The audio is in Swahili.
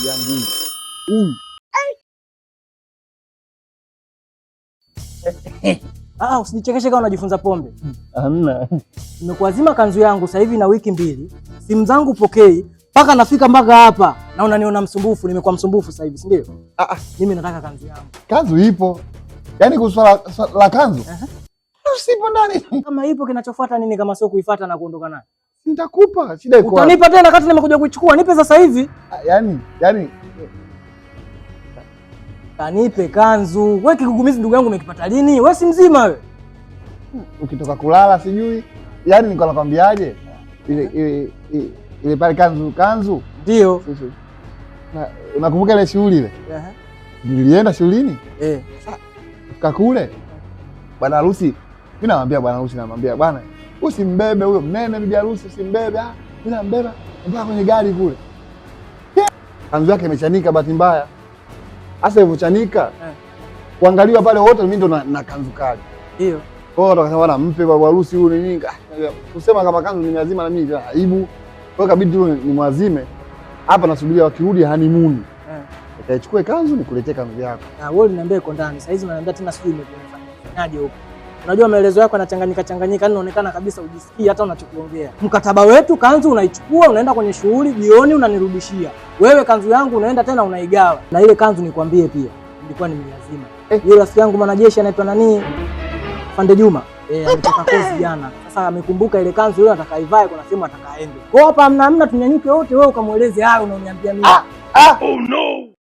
yangu. Usinichekeshe kama unajifunza pombe. Hamna. Nimekuazima kanzu yangu sasa hivi na wiki 2. Simu zangu pokei mpaka nafika mpaka hapa na unaniona msumbufu, nimekuwa msumbufu sasa hivi, si ndio? Mimi nataka kanzu yangu. Kanzu ipo. Yaani kuswala la kanzu. Usipo ndani. Kama ipo kinachofuata nini kama sio kuifuata na kuondoka nayo? Nitakupa, shida iko. Utanipa tena wakati nimekuja kuichukua, nipe sasa hivi. Yaani kanipe kanzu. Wewe kigugumizi ndugu yangu umekipata lini? Wewe si mzima wewe. Ukitoka kulala sijui. Yaani niko nakwambiaje? Ile pale kanzu. Ndio. Unakumbuka ile shughuli ile? Nilienda shuleni? Kakule. Bwana harusi, mimi namwambia bwana harusi, namwambia bwana, usimbebe huyo mnene bibi harusi, usimbebe. Mimi nambeba mpaka kwenye gari kule. Kanzu yake imechanika bahati mbaya. Sasa hivyo chanika. Kuangaliwa pale wote mimi ndo na kanzu kali. Ndio. Kwa hiyo tukasema bwana mpe bwana harusi huyu nini? Kusema kama kanzu ni lazima na mimi aibu. Kwa hiyo kabidi tu nimwazime. Hapa nasubiria wakirudi honeymoon. Nikaichukue kanzu nikuletee kanzu yako. Wewe uliniambia iko ndani. Sasa hizi unaniambia tena sijui imefanyaje huko. Unajua maelezo yako yanachanganyika, inaonekana kabisa ujisikii hata unachokiongea. Mkataba wetu kanzu unaichukua unaenda kwenye shughuli, jioni unanirudishia. Wewe kanzu yangu unaenda tena unaigawa. Na ile kanzu nikwambie pia, ilikuwa ni lazima. Yule rafiki yangu mwanajeshi anaitwa nani? Fande Juma. Ametoka kozi jana. Sasa amekumbuka ile kanzu yule atakaivae, kuna sehemu atakaende. Kwa hapa hamna tunyanyuke wote, wewe ukamueleze hayo unaoniambia mimi. Oh no.